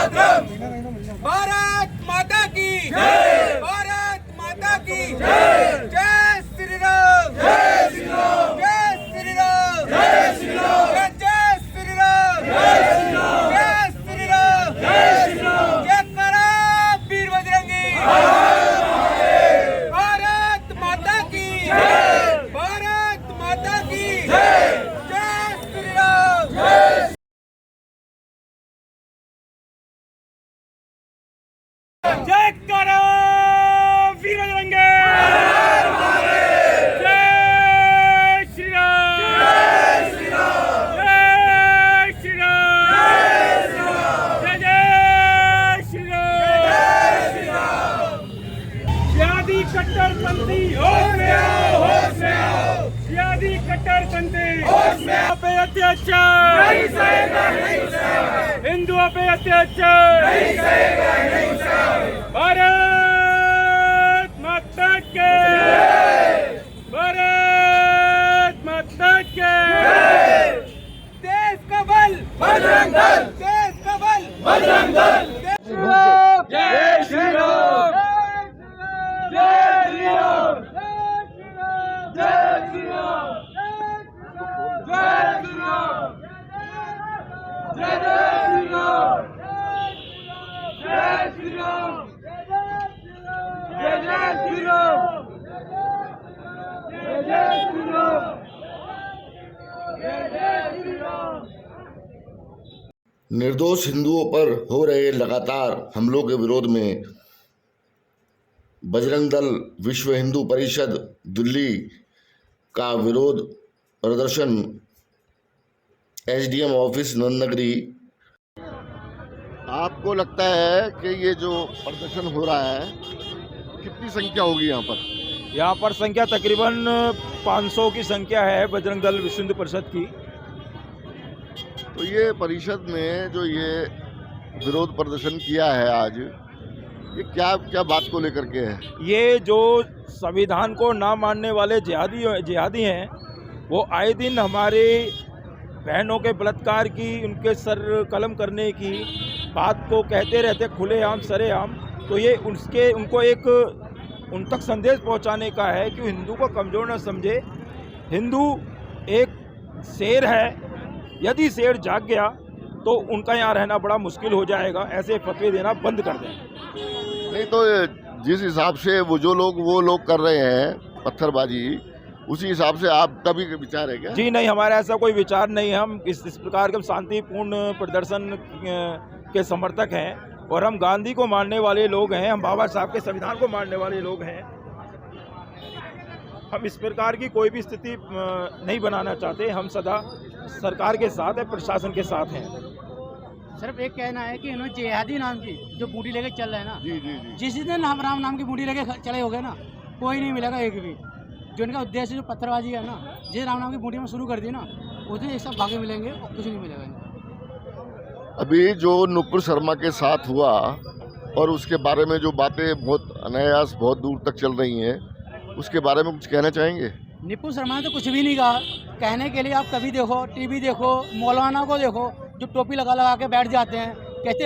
मातरम। भारत माता की जय। भारत माता की जय। जय श्री राम। जय श्री राम। जय श्री राम। जय श्री राम। जय श्री राम। जय श्री राम। जय श्री राम। जय श्री राम। जय करा वीर बजरंगी। भारत माता की जय। भारत माता की जय। जय श्री राम। जय जय करो वीर बजरंगी। जय श्री राम। जय श्री राम। जय श्री राम। जय श्री राम। जय जय श्री राम। जय श्री राम। जिहादी कट्टरपंथी होश में आओ। होश में आओ। जिहादी कट्टरपंथी होश में आओ। पे अत्याचार नहीं सहेगा। नहीं सहेगा। हिंदुओं पे अत्याचार नहीं सहेगा। नहीं सहेगा। भारत माता के भारत माता के देश का बल बजरंग दल। देश का बल बजरंग दल। जय श्री राम। जय श्री राम। जय श्री राम। जय श्री राम। जय जय श्री राम। जय श्री राम। जय जय श्री राम। जय जय श्री राम। जय जय श्री राम। निर्दोष हिंदुओं पर हो रहे लगातार हमलों के विरोध में बजरंग दल विश्व हिंदू परिषद दिल्ली का विरोध प्रदर्शन एसडीएम ऑफिस नंदनगरी। आपको लगता है कि ये जो प्रदर्शन हो रहा है कितनी संख्या होगी यहाँ पर? यहाँ पर संख्या तकरीबन 500 की संख्या है बजरंग दल विश्व हिंदू परिषद की। तो ये परिषद में जो ये विरोध प्रदर्शन किया है आज, ये क्या क्या बात को लेकर के है? ये जो संविधान को ना मानने वाले जिहादी हैं, वो आए दिन हमारे बहनों के बलात्कार की, उनके सर कलम करने की बात को कहते रहते खुलेआम सरेआम। तो ये उनको एक उन तक संदेश पहुंचाने का है कि हिंदू को कमज़ोर न समझे। हिंदू एक शेर है, यदि शेर जाग गया तो उनका यहाँ रहना बड़ा मुश्किल हो जाएगा। ऐसे फतवे देना बंद कर दें। नहीं तो जिस हिसाब से वो लोग कर रहे हैं पत्थरबाजी, उसी हिसाब से आपका भी विचार है क्या? जी नहीं, हमारा ऐसा कोई विचार नहीं है। हम इस प्रकार के शांतिपूर्ण प्रदर्शन के समर्थक हैं और हम गांधी को मानने वाले लोग हैं। हम बाबा साहब के संविधान को मानने वाले लोग हैं। हम इस प्रकार की कोई भी स्थिति नहीं बनाना चाहते। हम सदा सरकार के साथ है, प्रशासन के साथ हैं। सिर्फ एक कहना है कि इन्होंने जिहादी नाम की जो बूटी लेके चल रहे हैं ना, जी जी जी, जिस दिन हम राम नाम की बूटी लेके चले हो गए ना, कोई नहीं मिलेगा एक भी। जो इनका उद्देश्य जो पत्थरबाजी है ना, जिस राम नाम की बूटी में शुरू कर दी ना, उस दिन एक सब भागे मिलेंगे और कुछ नहीं मिलेगा। अभी जो नुपुर शर्मा के साथ हुआ और उसके बारे में जो बातें बहुत अनायास बहुत दूर तक चल रही हैं, उसके बारे में कुछ कहना चाहेंगे? नुपुर शर्मा ने तो कुछ भी नहीं कहा। कहने के लिए आप कभी देखो, टीवी देखो, मौलाना को देखो जो टोपी लगा के बैठ जाते हैं, कहते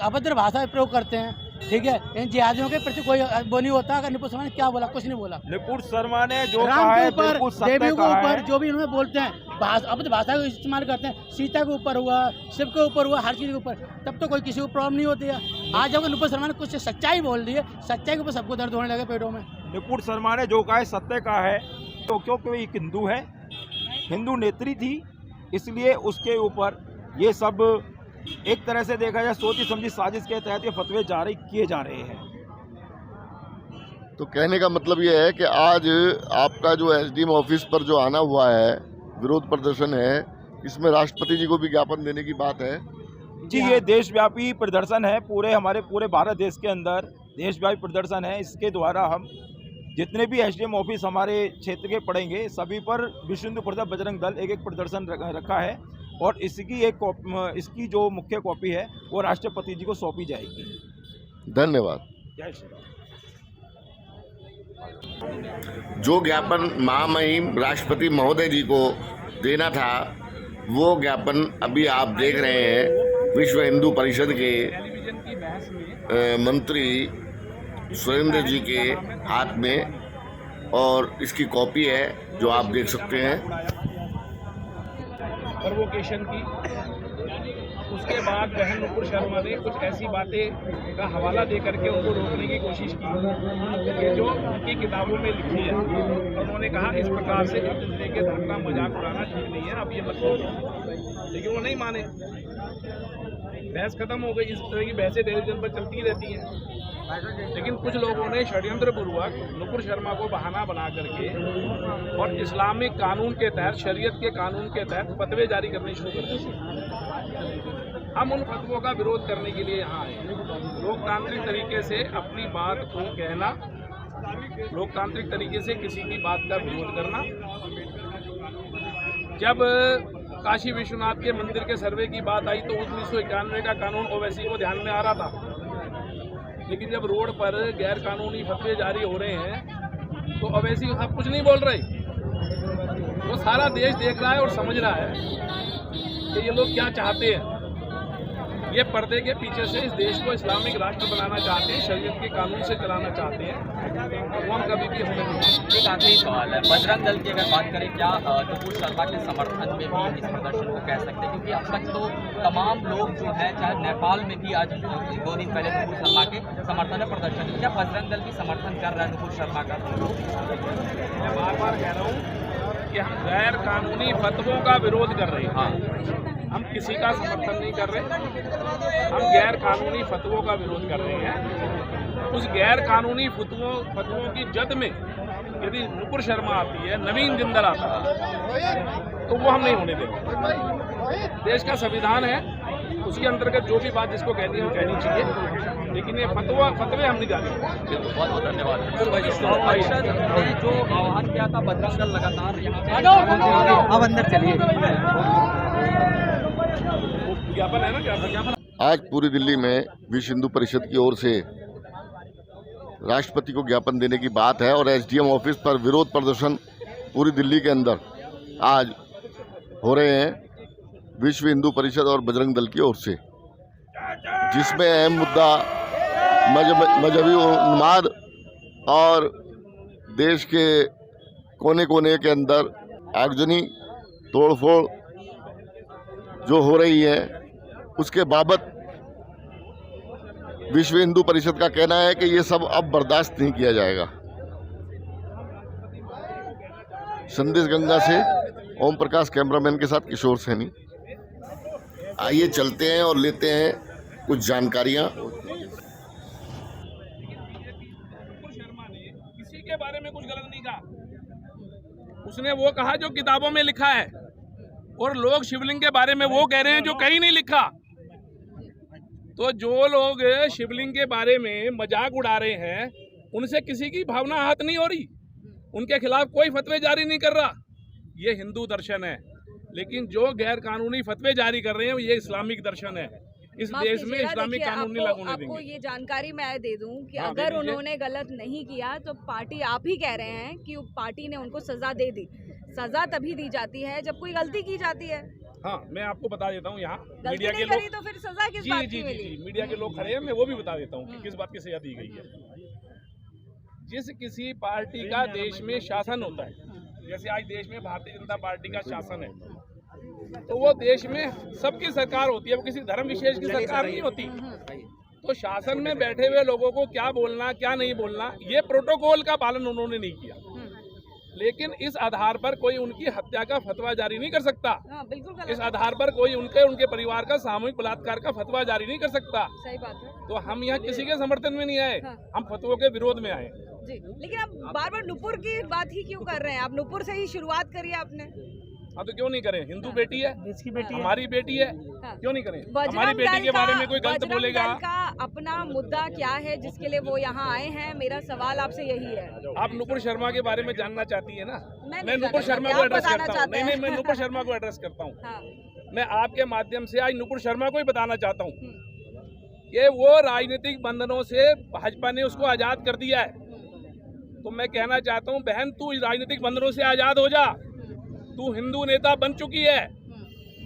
अभद्र भाषा प्रयोग करते हैं। ठीक है, इन जिहादियों के प्रति कोई वो नहीं होता। अगर नुपुर शर्मा ने क्या बोला? कुछ नहीं बोला। नुपुर शर्मा ने जो राम कहा के है ऊपर, बिल्कुल सत्य देवी के कहा ऊपर है। जो भी इन्होंने बोलते हैं, अभद्र भाषा को इस्तेमाल करते हैं। सीता के ऊपर हुआ, शिव के ऊपर हुआ, हर चीज़ के ऊपर, तब तो कोई किसी को प्रॉब्लम नहीं होती है। आज अगर नुपुर शर्मा ने कुछ सच्चाई बोल दी है, सच्चाई के ऊपर सबको दर्द होने लगे पेटों में। नुपुर शर्मा ने जो कहा है सत्य कहा है। तो क्योंकि एक हिंदू है, हिंदू नेत्री थी, इसलिए उसके ऊपर ये सब एक तरह से देखा जाए सोची समझी साजिश के तहत ये फतवे जारी किए जा रहे हैं। तो कहने का मतलब ये है कि आज आपका जो एसडीएम ऑफिस पर जो आना हुआ है, विरोध प्रदर्शन है, इसमें राष्ट्रपति जी को भी ज्ञापन देने की बात है। जी, ये देशव्यापी प्रदर्शन है। हमारे पूरे भारत देश के अंदर देशव्यापी प्रदर्शन है। इसके द्वारा हम जितने भी एसडीएम ऑफिस हमारे क्षेत्र के पड़ेंगे, सभी पर विश्व हिंदू परिषद बजरंग दल एक प्रदर्शन रखा है और इसकी जो मुख्य कॉपी है वो राष्ट्रपति जी को सौंपी जाएगी। धन्यवाद। जय श्री राम। जो ज्ञापन महामहिम राष्ट्रपति महोदय जी को देना था, वो ज्ञापन अभी आप देख रहे हैं विश्व हिंदू परिषद के मंत्री सुरेंद्र जी के हाथ में और इसकी कॉपी है जो आप देख सकते हैं। प्रोवोकेशन की, उसके बाद बहन नुपुर शर्मा ने कुछ ऐसी बातें का हवाला दे करके उनको रोकने की कोशिश की कि जो उनकी किताबों में लिखी है। उन्होंने कहा इस प्रकार से एक दूसरे के धर्म का मजाक उड़ाना ठीक नहीं है, अब ये मत करो। लेकिन वो नहीं माने, बहस खत्म हो गई। इस तरह की बहसें टेलीविजन पर चलती रहती हैं। लेकिन कुछ लोगों ने षड्यंत्रपूर्वक नुपुर शर्मा को बहाना बना करके और इस्लामिक कानून के तहत, शरीयत के कानून के तहत फतवे जारी करने शुरू कर दिए। हम उन फतवों का विरोध करने के लिए यहाँ आए। लोकतांत्रिक तरीके से अपनी बात को कहना, लोकतांत्रिक तरीके से किसी की बात का विरोध करना। जब काशी विश्वनाथ के मंदिर के सर्वे की बात आई तो 1991 का कानून ओवैसी को ध्यान में आ रहा था। लेकिन जब रोड पर गैर कानूनी फतवे जारी हो रहे हैं तो ओवैसी सब कुछ नहीं बोल रहे। वो सारा देश देख रहा है और समझ रहा है कि ये लोग क्या चाहते हैं। ये पर्दे के पीछे से इस देश को इस्लामिक राष्ट्र बनाना चाहते हैं, शरीयत के कानून से चलाना चाहते हैं। वो हम कभी भी होने नहीं देंगे। एक आखिरी सवाल है, बजरंग दल की अगर बात करें, क्या नुपुर शर्मा के समर्थन में भी इस प्रदर्शन को कह सकते हैं? क्योंकि अब तक तो तमाम लोग जो है, चाहे नेपाल में भी आज 2 दिन पहले नुपुर शर्मा के समर्थन में प्रदर्शन, क्या बजरंग दल भी समर्थन कर रहा है नुपुर शर्मा का? मैं बार बार कह रहा हूँ कि हम गैर कानूनी फतवों का विरोध कर रहे हैं। हम किसी का समर्थन नहीं कर रहे, हम गैर कानूनी फतवों का विरोध कर रहे हैं। उस गैर कानूनी फतवों की जद में यदि नुपुर शर्मा आती है, नवीन जिंदल आता है, तो वो हम नहीं होने देंगे। देश का संविधान है, उसके अंतर्गत जो भी बात जिसको कहनी है वो कहनी चाहिए, लेकिन ये फतवे हम नहीं जानेंगे। बहुत बहुत धन्यवाद। परिषद ने जो आह्वान किया था, बजरंग दल लगातार यहाँ अब अंदर चलिए, ज्ञापन है ना, ज्ञापन। आज पूरी दिल्ली में विश्व हिंदू परिषद की ओर से राष्ट्रपति को ज्ञापन देने की बात है और एसडीएम ऑफिस पर विरोध प्रदर्शन पूरी दिल्ली के अंदर आज हो रहे हैं विश्व हिंदू परिषद और बजरंग दल की ओर से, जिसमें अहम मुद्दा मजहबी उन्माद और देश के कोने कोने के अंदर आगजनी तोड़फोड़ जो हो रही है उसके बाबत विश्व हिंदू परिषद का कहना है कि ये सब अब बर्दाश्त नहीं किया जाएगा। संदेश गंगा से ओम प्रकाश, कैमरामैन के साथ किशोर सैनी। आइए चलते हैं और लेते हैं कुछ जानकारियां। शर्मा ने किसी के बारे में कुछ गलत नहीं कहा। उसने वो कहा जो किताबों में लिखा है, और लोग शिवलिंग के बारे में वो कह रहे हैं जो कहीं नहीं लिखा। तो जो लोग शिवलिंग के बारे में मजाक उड़ा रहे हैं, उनसे किसी की भावना आहत नहीं हो रही, उनके खिलाफ कोई फतवे जारी नहीं कर रहा। ये हिंदू दर्शन है। लेकिन जो गैर कानूनी फतवे जारी कर रहे हैं ये इस्लामिक दर्शन है। इस देश में इस्लामिक कानून नहीं लागू होने देंगे। आपको ये जानकारी मैं दे दूं कि अगर उन्होंने गलत नहीं किया तो पार्टी, आप ही कह रहे हैं कि पार्टी ने उनको सजा दे दी। सजा तभी दी जाती है जब कोई गलती की जाती है। हाँ, मैं आपको बता देता हूँ, यहाँ मीडिया के लोग तो फिर सजा किस बात की मिली? मीडिया के लोग खड़े हैं, मैं वो भी बता देता हूँ कि किस बात की सजा दी गई है। जिस किसी पार्टी का देश में शासन होता है, जैसे आज देश में भारतीय जनता पार्टी का शासन है, तो वो देश में सबकी सरकार होती है, वो किसी धर्म विशेष की सरकार नहीं होती। तो शासन में बैठे हुए लोगों को क्या बोलना क्या नहीं बोलना, ये प्रोटोकॉल का पालन उन्होंने नहीं किया। लेकिन इस आधार पर कोई उनकी हत्या का फतवा जारी नहीं कर सकता। बिल्कुल। इस आधार पर कोई उनके परिवार का सामूहिक बलात्कार का फतवा जारी नहीं कर सकता। सही बात है। तो हम यहाँ किसी के समर्थन में नहीं आए, हम फतवों के विरोध में आए जी। लेकिन आप बार बार नुपुर की बात ही क्यों कर रहे हैं? आप नुपुर से ही शुरुआत करिए आपने। अब तो क्यों नहीं करें? हिंदू बेटी है, हमारी बेटी है, क्यों नहीं करें? बजरंग हमारी बेटी के बारे में कोई गलत बजरंग बोलेगा? दल का अपना मुद्दा क्या है जिसके लिए वो यहाँ आए हैं? मेरा सवाल आपसे यही है। आप नुपुर शर्मा के बारे में जानना चाहती है ना? मैं नुपुर शर्मा को एड्रेस करता हूँ। नहीं, मैं नुपुर हैं। शर्मा को एड्रेस करता हूँ। हाँ। मैं आपके माध्यम से आज नुपुर शर्मा को ही बताना चाहता हूँ कि वो राजनीतिक बंधनों से भाजपा ने उसको आजाद कर दिया है। तो मैं कहना चाहता हूँ, बहन तू राजनीतिक बंधनों से आजाद हो जा। तू हिंदू नेता बन चुकी है,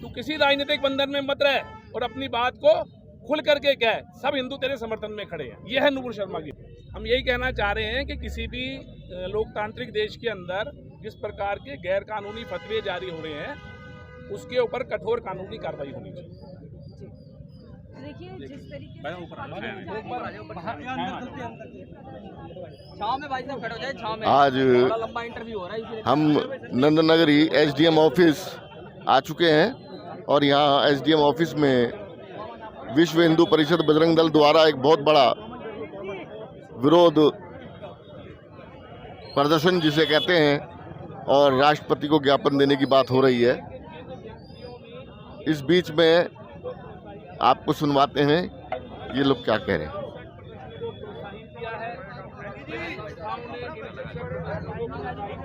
तू किसी राजनीतिक बंधन में मत रह और अपनी बात को खुल करके क्या है, सब हिंदू तेरे समर्थन में खड़े हैं। ये है नुपुर शर्मा की। हम यही कहना चाह रहे हैं कि किसी भी लोकतांत्रिक देश के अंदर जिस प्रकार के गैर कानूनी फतवे जारी हो रहे हैं, उसके ऊपर कठोर कानूनी कार्रवाई होनी चाहिए। देखिए जिस तरीके छाव में भाई साहब खड़े हो जाए, छाव में। आज बड़ा लंबा इंटरव्यू हो रहा है इसलिए। हम नंदनगरी एसडीएम ऑफिस आ चुके हैं और यहाँ एसडीएम ऑफिस में विश्व हिंदू परिषद बजरंग दल द्वारा एक बहुत बड़ा विरोध प्रदर्शन जिसे कहते हैं और राष्ट्रपति को ज्ञापन देने की बात हो रही है। इस बीच में आपको सुनवाते हैं ये लोग क्या कह रहे हैं।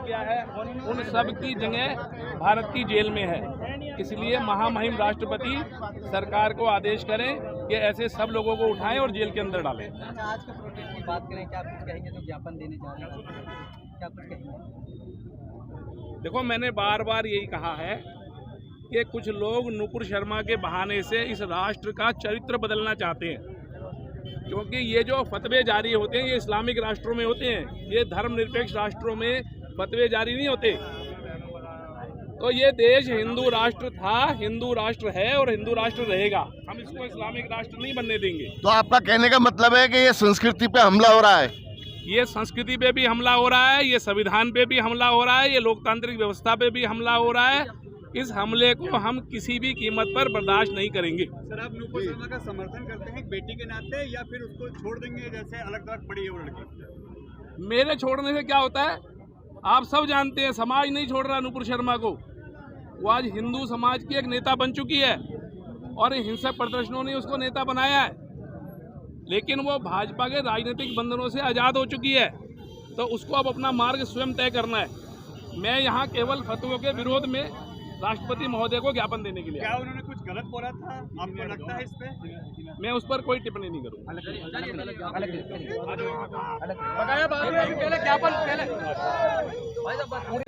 क्या है, उन सब की जगह भारत की जेल में है। इसलिए महामहिम राष्ट्रपति सरकार को आदेश करें कि ऐसे सब लोगों को उठाएं और जेल के अंदर डालें। आज के प्रोटेस्ट की बात करें, क्या कुछ कहेंगे जो ज्ञापन देने जा रहे हैं, क्या कुछ कहेंगे? देखो, मैंने बार बार यही कहा है कि कुछ लोग नुपुर शर्मा के बहाने से इस राष्ट्र का चरित्र बदलना चाहते हैं, क्योंकि ये जो फतवे जारी होते हैं ये इस्लामिक राष्ट्रों में होते हैं, ये धर्मनिरपेक्ष राष्ट्रों में फतवे जारी नहीं होते। तो ये देश हिंदू राष्ट्र था, हिंदू राष्ट्र है और हिंदू राष्ट्र रहेगा। हम इसको इस्लामिक राष्ट्र नहीं बनने देंगे। तो आपका कहने का मतलब है कि ये संस्कृति पे हमला हो रहा है? ये संस्कृति पे भी हमला हो रहा है, ये संविधान पे भी हमला हो रहा है, ये लोकतांत्रिक व्यवस्था पे भी हमला हो रहा है। इस हमले को हम किसी भी कीमत पर बर्दाश्त नहीं करेंगे। सर, आप नुपुर शर्मा का समर्थन करते हैं बेटी के नाते या फिर उसको छोड़ देंगे जैसे अलग थलग पड़ी है वो लड़की? मेरे छोड़ने से क्या होता है, आप सब जानते हैं। समाज नहीं छोड़ रहा नुपुर शर्मा को। वो आज हिंदू समाज की एक नेता बन चुकी है और हिंसक प्रदर्शनों ने उसको नेता बनाया है, लेकिन वो भाजपा के राजनीतिक बंधनों से आज़ाद हो चुकी है। तो उसको अब अपना मार्ग स्वयं तय करना है। मैं यहाँ केवल फतवों के विरोध में राष्ट्रपति महोदय को ज्ञापन देने के लिए। क्या उन्होंने कुछ गलत बोला था, आपको लगता है इस पे? मैं उस पर कोई टिप्पणी नहीं करूँगा।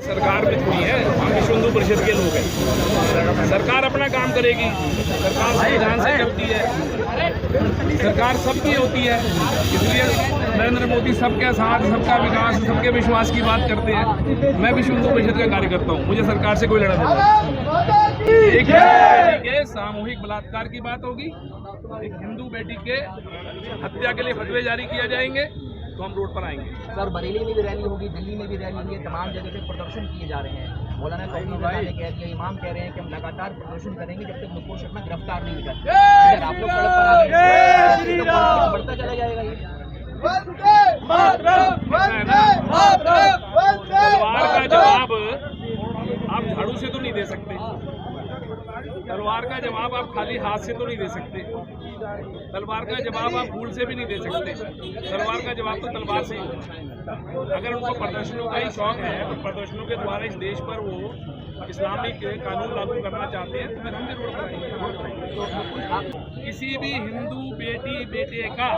सरकार में थोड़ी है, हम विश्व हिंदू परिषद के लोग हैं। सरकार अपना काम करेगी, सरकार संविधान से चलती है, सरकार सबकी होती है। इसलिए नरेंद्र मोदी सबके साथ, सबका विकास, सबके विश्वास की बात करते हैं। मैं विश्व हिंदू परिषद का कार्यकर्ता हूँ, मुझे सरकार से कोई लड़ा नहीं। एक बेटी के सामूहिक बलात्कार की बात होगी, एक हिंदू बेटी के हत्या के लिए फतवे जारी किया जाएंगे तो हम रोड पर आएंगे। सर, बरेली में भी रैली होगी, दिल्ली में भी रैली होगी, तमाम जगह पे प्रदर्शन किए जा रहे हैं। मौलाना कौमी ने कह दिया, इमाम कह रहे हैं कि हम लगातार प्रदर्शन करेंगे जब तक नुपुर शर्मा गिरफ्तार नहीं करते। आप लोग सड़क पर आ गए, बढ़ता चला जाएगा ये। तलवार का जवाब आप झाड़ू से तो नहीं दे सकते, तलवार का जवाब आप खाली हाथ से तो नहीं दे सकते, तलवार का जवाब आप फूल से भी नहीं दे सकते। तलवार का जवाब तो तलवार से ही होगा। अगर उनको प्रदर्शनों का ही शौक है तो प्रदर्शनों के द्वारा इस देश पर वो इस्लामिक कानून लागू करना चाहते हैं तो फिर हम जरूर करेंगे। किसी भी हिंदू बेटी बेटे का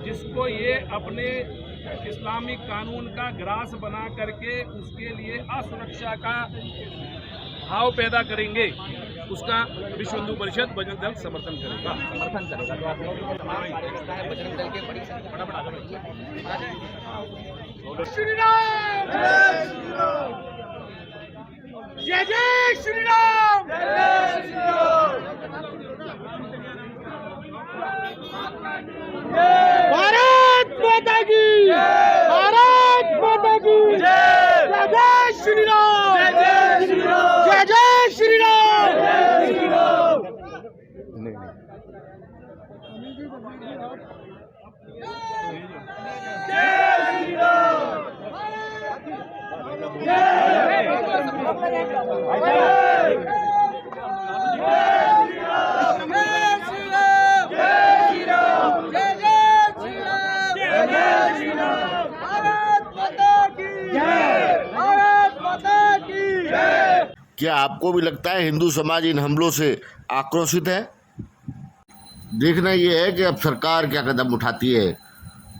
जिसको ये अपने इस्लामिक कानून का ग्रास बना करके उसके लिए असुरक्षा का भाव पैदा करेंगे, उसका विश्व हिंदू परिषद बजरंग दल समर्थन करेगा। तो आप लोगों को तमाम कार्यकर्ता है बजरंग दल के बड़ी श्री राम, जय जय श्री राम, जय श्री राम। भारत माता की, भारत माता की जय, जय श्री राम, जय श्री राम, जय जय श्री राम, जय श्री राम। क्या आपको भी लगता है हिंदू समाज इन हमलों से आक्रोशित है? देखना यह है कि अब सरकार क्या कदम उठाती है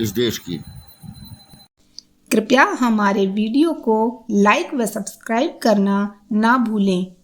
इस देश की। कृपया हमारे वीडियो को लाइक व सब्सक्राइब करना ना भूलें।